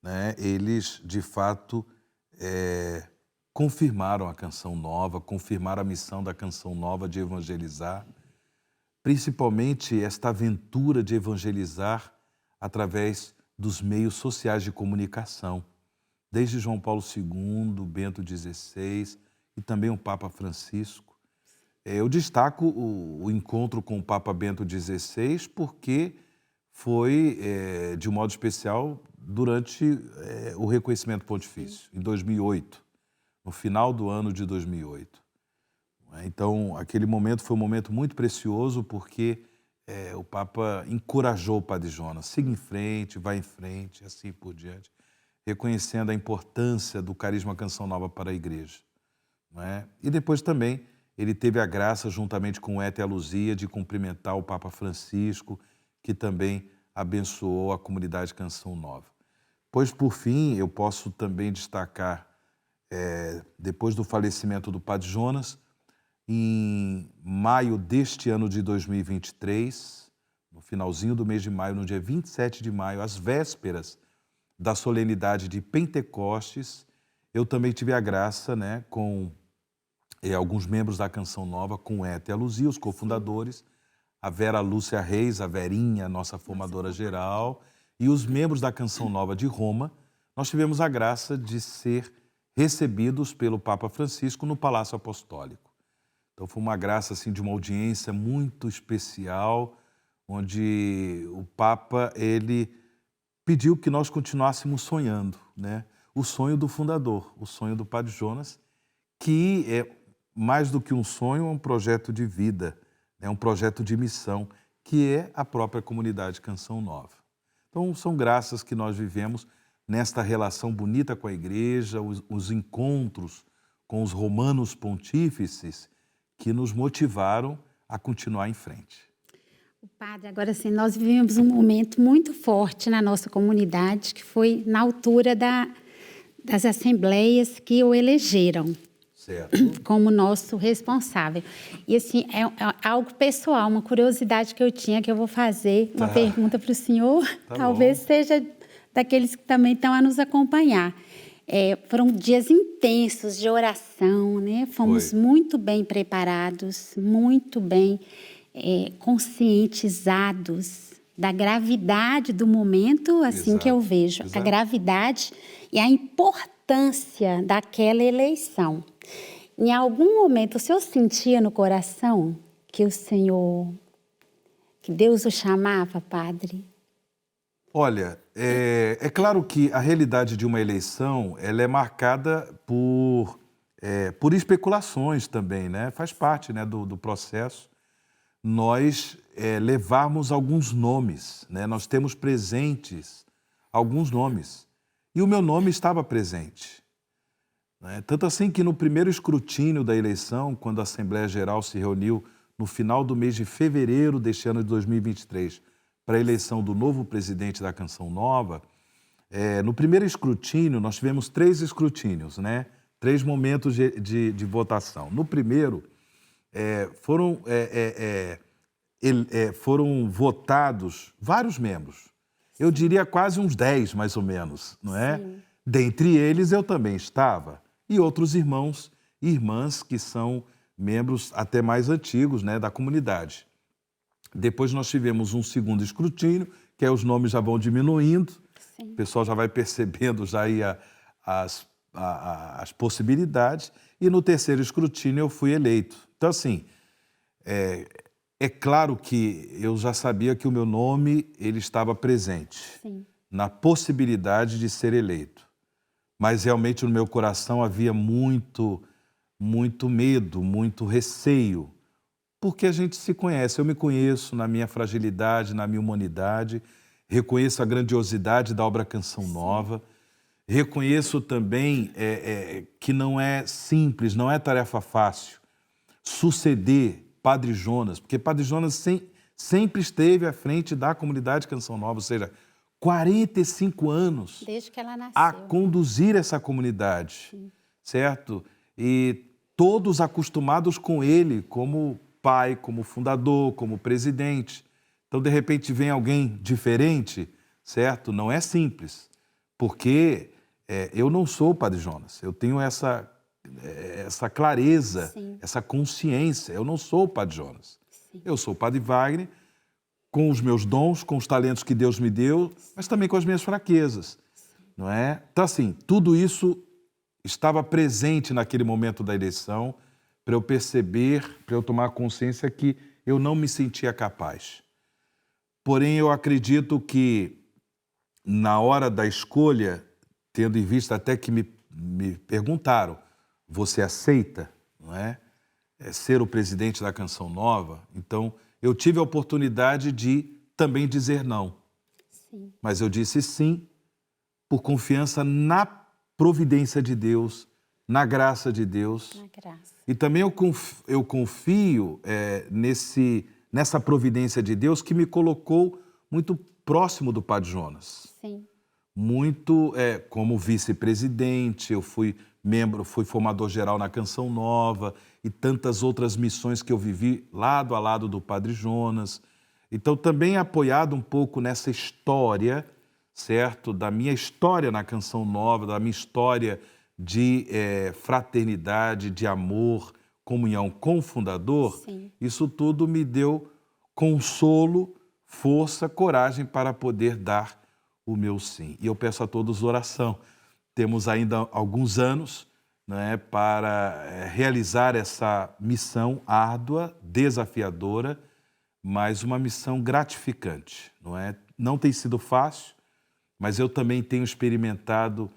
né, eles de fato confirmaram a Canção Nova, confirmaram a missão da Canção Nova de evangelizar, principalmente esta aventura de evangelizar através dos meios sociais de comunicação, desde João Paulo II, Bento XVI e também o Papa Francisco. Eu destaco o encontro com o Papa Bento XVI porque foi, de um modo especial, durante o reconhecimento pontifício, em 2008, no final do ano de 2008. Então, aquele momento foi um momento muito precioso porque o Papa encorajou o Padre Jonas, siga em frente, vá em frente, assim por diante, reconhecendo a importância do carisma Canção Nova para a igreja. Não é? E depois também ele teve a graça, juntamente com Hétia Luzia, de cumprimentar o Papa Francisco, que também abençoou a comunidade Canção Nova. Pois, por fim, eu posso também destacar, depois do falecimento do Padre Jonas, em maio deste ano de 2023, no finalzinho do mês de maio, no dia 27 de maio, às vésperas da solenidade de Pentecostes, eu também tive a graça, né, com alguns membros da Canção Nova, com Hétia Luzia, os cofundadores, a Vera Lúcia Reis, a Verinha, nossa formadora geral, e os membros da Canção Nova de Roma. Nós tivemos a graça de ser recebidos pelo Papa Francisco no Palácio Apostólico. Então foi uma graça assim, de uma audiência muito especial, onde o Papa ele pediu que nós continuássemos sonhando, né? O sonho do fundador, o sonho do Padre Jonas, que é mais do que um sonho, é um projeto de vida, é um projeto de missão, que é a própria comunidade Canção Nova. Então são graças que nós vivemos nesta relação bonita com a igreja, os encontros com os romanos pontífices que nos motivaram a continuar em frente. Padre, agora sim, nós vivemos um momento muito forte na nossa comunidade, que foi na altura das assembleias que o elegeram. Certo. Como nosso responsável. E assim, é algo pessoal, uma curiosidade que eu tinha, que eu vou fazer uma pergunta para o senhor, talvez seja daqueles que também estão a nos acompanhar. Foram dias intensos de oração, né? Fomos muito bem preparados, muito bem conscientizados da gravidade do momento, assim que eu vejo, a gravidade e a importância daquela eleição. Em algum momento, o senhor sentia no coração que que Deus o chamava, padre? Olha, é claro que a realidade de uma eleição ela é marcada por especulações também, né? Faz parte, né, do processo. Nós levarmos alguns nomes, né? Nós temos presentes alguns nomes. E o meu nome estava presente. Né? Tanto assim que no primeiro escrutínio da eleição, quando a Assembleia Geral se reuniu no final do mês de fevereiro deste ano de 2023, para a eleição do novo presidente da Canção Nova, no primeiro escrutínio, nós tivemos 3 escrutínios, né? 3 momentos de votação. No primeiro, foram votados vários membros. Eu diria quase uns 10, mais ou menos, não é? Sim. Dentre eles, eu também estava. E outros irmãos e irmãs que são membros até mais antigos, né, da comunidade. Depois nós tivemos um segundo escrutínio, que os nomes já vão diminuindo. Sim. O pessoal já vai percebendo já aí as possibilidades. E no terceiro escrutínio eu fui eleito. Então, assim, é claro que eu já sabia que o meu nome ele estava presente. Sim. Na possibilidade de ser eleito. Mas realmente no meu coração havia muito medo, muito receio, porque a gente se conhece. Eu me conheço na minha fragilidade, na minha humanidade, reconheço a grandiosidade da obra Canção Nova, reconheço também que não é simples, não é tarefa fácil suceder Padre Jonas, porque Padre Jonas sempre esteve à frente da comunidade Canção Nova, ou seja, 45 anos Desde que ela nasceu. a conduzir essa comunidade, certo? E todos acostumados com ele como pai, como fundador, como presidente. Então, de repente, vem alguém diferente, certo? Não é simples, porque eu não sou o Padre Jonas. Eu tenho essa clareza, Sim. essa consciência. Eu não sou o Padre Jonas. Sim. Eu sou o Padre Wagner, com os meus dons, com os talentos que Deus me deu, mas também com as minhas fraquezas, não é? Então, assim, tudo isso estava presente naquele momento da eleição para eu perceber, para eu tomar consciência que eu não me sentia capaz. Porém, eu acredito que na hora da escolha, tendo em vista até que me perguntaram, você aceita, não é? Ser o presidente da Canção Nova? Então, eu tive a oportunidade de também dizer não. Sim. Mas eu disse sim, por confiança na providência de Deus, na graça de Deus. Na graça. E também eu confio nessa providência de Deus que me colocou muito próximo do Padre Jonas. Sim. Muito como vice-presidente, eu fui formador geral na Canção Nova e tantas outras missões que eu vivi lado a lado do Padre Jonas. Então, também apoiado um pouco nessa história, certo? Da minha história na Canção Nova, da minha história de fraternidade, de amor, comunhão com o fundador. Sim. Isso tudo me deu consolo, força, coragem para poder dar o meu sim. E eu peço a todos oração. Temos ainda alguns anos, né, para realizar essa missão árdua, desafiadora, mas uma missão gratificante, não é? Não tem sido fácil, mas eu também tenho experimentado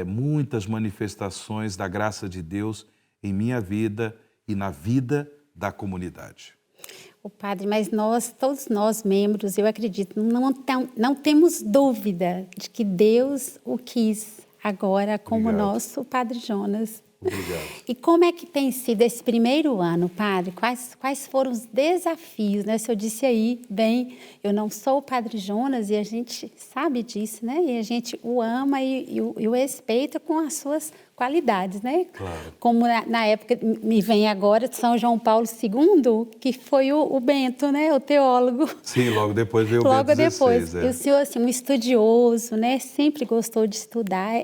muitas manifestações da graça de Deus em minha vida e na vida da comunidade. Padre, mas todos nós membros, eu acredito, não temos dúvida de que Deus o quis agora como Obrigado. nosso Padre Jonas. Obrigado. E como é que tem sido esse primeiro ano, Padre? Quais foram os desafios, né? O senhor disse aí, bem, eu não sou o Padre Jonas e a gente sabe disso, né? E a gente o ama e o respeita com as suas qualidades, né? Claro. Como na época, me vem agora, São João Paulo II, que foi o Bento, né? O teólogo. Sim, logo depois veio o Logo Bento XVI. depois. E o senhor, assim, um estudioso, né? Sempre gostou de estudar,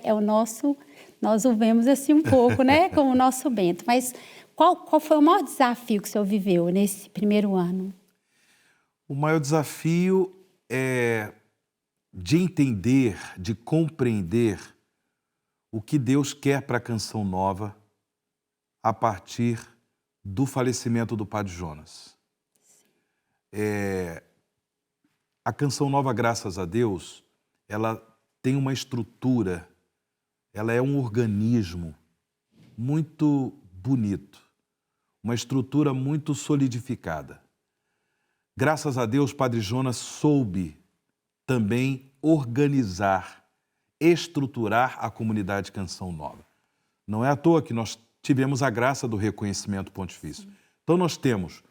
nós o vemos assim um pouco, né? Como o nosso Bento. Mas qual foi o maior desafio que o senhor viveu nesse primeiro ano? O maior desafio é de entender, de compreender o que Deus quer para a Canção Nova a partir do falecimento do Padre Jonas. A Canção Nova, graças a Deus, ela tem uma estrutura, ela é um organismo muito bonito, uma estrutura muito solidificada. Graças a Deus, Padre Jonas soube também organizar, estruturar a comunidade Canção Nova. Não é à toa que nós tivemos a graça do reconhecimento pontifício. Então nós temos,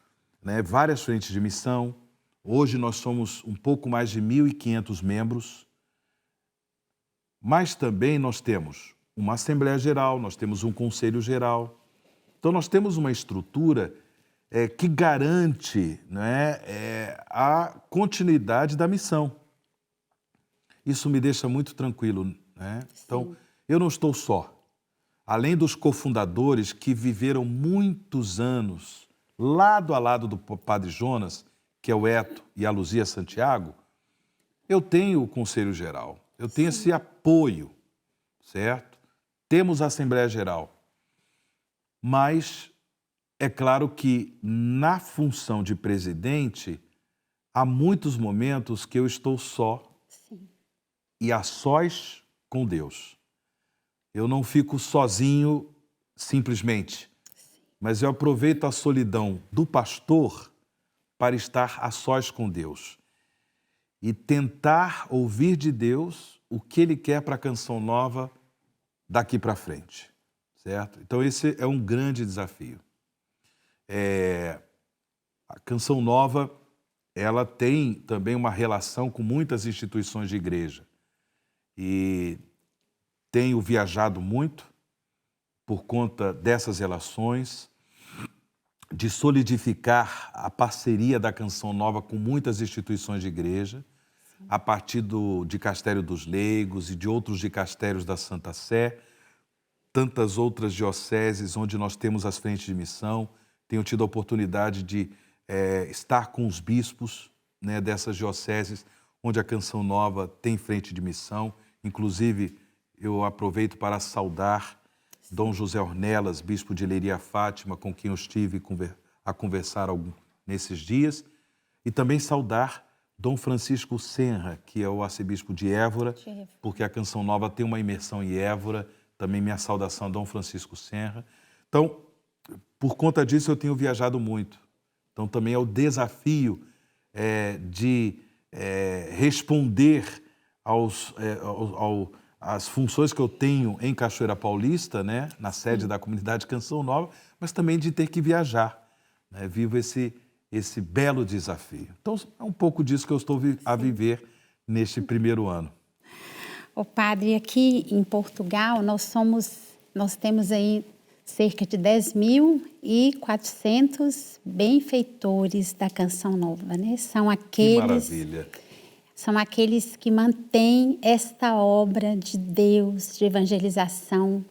né, várias frentes de missão. Hoje nós somos um pouco mais de 1.500 membros, mas também nós temos uma Assembleia Geral, nós temos um Conselho Geral. Então, nós temos uma estrutura que garante, né, a continuidade da missão. Isso me deixa muito tranquilo, né? Então, eu não estou só. Além dos cofundadores que viveram muitos anos lado a lado do Padre Jonas, que é o Eto e a Luzia Santiago, eu tenho o Conselho Geral, eu tenho esse apoio, certo? Temos a Assembleia Geral. Mas é claro que na função de presidente, há muitos momentos que eu estou só. Sim. E a sós com Deus. Eu não fico sozinho simplesmente, mas eu aproveito a solidão do pastor para estar a sós com Deus e tentar ouvir de Deus o que Ele quer para a Canção Nova daqui para frente, certo? Então esse é um grande desafio. A Canção Nova, ela tem também uma relação com muitas instituições de igreja. E tenho viajado muito por conta dessas relações, de solidificar a parceria da Canção Nova com muitas instituições de igreja, a partir do dicastério dos leigos e de outros dicastérios da Santa Sé, tantas outras dioceses onde nós temos as frentes de missão. Tenho tido a oportunidade de estar com os bispos, né, dessas dioceses onde a Canção Nova tem frente de missão. Inclusive, eu aproveito para saudar Dom José Ornelas, bispo de Leiria Fátima, com quem eu estive a conversar nesses dias, e também saudar Dom Francisco Senra, que é o arcebispo de Évora, porque a Canção Nova tem uma imersão em Évora. Também minha saudação a Dom Francisco Senra. Então, por conta disso, eu tenho viajado muito. Então, também é o desafio de responder às funções que eu tenho em Cachoeira Paulista, né, na sede da comunidade Canção Nova, mas também de ter que viajar, né? Vivo esse belo desafio. Então, é um pouco disso que eu estou a viver neste primeiro ano. Ô padre, aqui em Portugal nós temos aí cerca de 10.400 benfeitores da Canção Nova, né? Que maravilha! São aqueles que mantêm esta obra de Deus, de evangelização,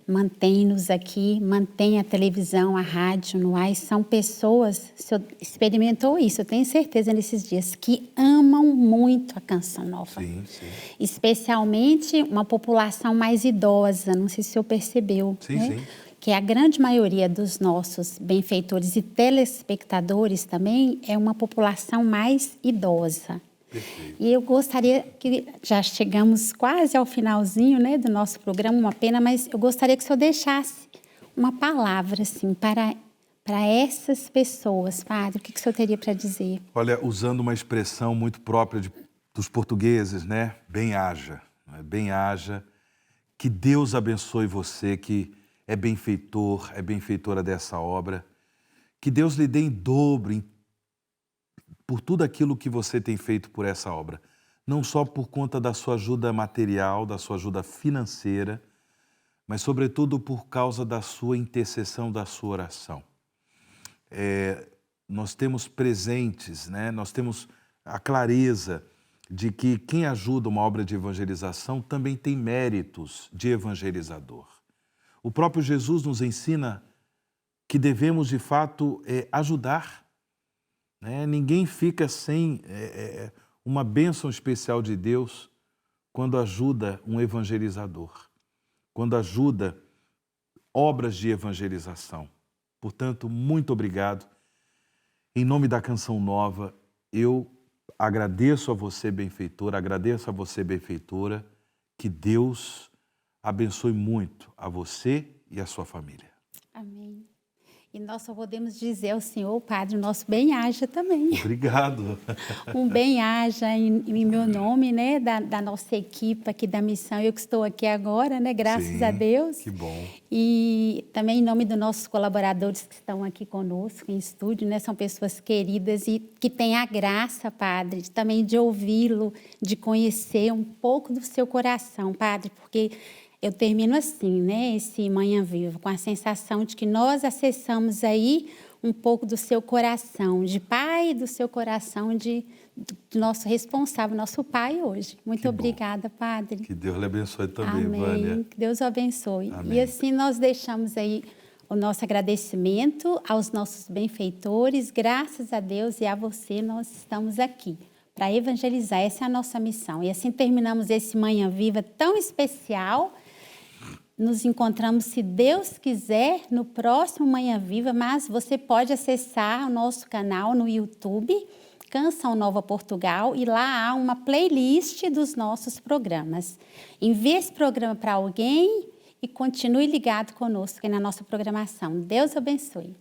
mantém-nos aqui, mantém a televisão, a rádio no ar. São pessoas, o senhor experimentou isso, eu tenho certeza nesses dias, que amam muito a Canção Nova. Sim, sim. Especialmente uma população mais idosa, não sei se o senhor percebeu. Sim, né? sim. Que a grande maioria dos nossos benfeitores e telespectadores também é uma população mais idosa. Perfeito. E eu gostaria que, já chegamos quase ao finalzinho, né, do nosso programa, uma pena, mas eu gostaria que o senhor deixasse uma palavra assim, para essas pessoas, padre. O que o senhor teria para dizer? Olha, usando uma expressão muito própria dos portugueses, né? Bem-haja. Bem-haja. Que Deus abençoe você, que é benfeitor, é benfeitora dessa obra. Que Deus lhe dê em dobro por tudo aquilo que você tem feito por essa obra. Não só por conta da sua ajuda material, da sua ajuda financeira, mas sobretudo por causa da sua intercessão, da sua oração. Nós temos presentes, né? Nós temos a clareza de que quem ajuda uma obra de evangelização também tem méritos de evangelizador. O próprio Jesus nos ensina que devemos, de fato, ajudar. Ninguém fica sem uma bênção especial de Deus quando ajuda um evangelizador, quando ajuda obras de evangelização. Portanto, muito obrigado. Em nome da Canção Nova, eu agradeço a você, benfeitor, agradeço a você, benfeitora, que Deus abençoe muito a você e a sua família. Amém. E nós só podemos dizer ao senhor, padre, o nosso bem-aja também. Obrigado. Um bem-aja em meu nome, né, da nossa equipe aqui da missão. Eu que estou aqui agora, né, graças a Deus. Que bom. E também em nome dos nossos colaboradores que estão aqui conosco em estúdio, né, são pessoas queridas e que têm a graça, padre, também de ouvi-lo, de conhecer um pouco do seu coração, padre, porque Eu termino assim, né, esse Manhã Viva, com a sensação de que nós acessamos aí um pouco do seu coração, de pai, do seu coração, do nosso responsável, nosso pai hoje. Muito obrigada, Padre. Que Deus lhe abençoe também, Amém. Vânia. Que Deus o abençoe. Amém. E assim nós deixamos aí o nosso agradecimento aos nossos benfeitores. Graças a Deus e a você nós estamos aqui para evangelizar. Essa é a nossa missão. E assim terminamos esse Manhã Viva tão especial. Nos encontramos, se Deus quiser, no próximo Manhã Viva, mas você pode acessar o nosso canal no YouTube, Canção Nova Portugal, e lá há uma playlist dos nossos programas. Envie esse programa para alguém e continue ligado conosco aqui na nossa programação. Deus abençoe.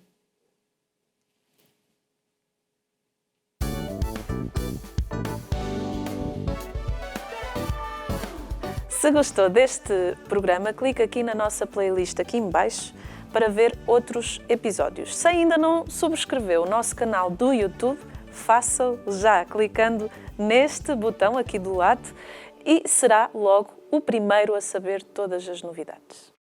Se gostou deste programa, clique aqui na nossa playlist aqui em baixo para ver outros episódios. Se ainda não subscreveu o nosso canal do YouTube, faça-o já clicando neste botão aqui do lado e será logo o primeiro a saber todas as novidades.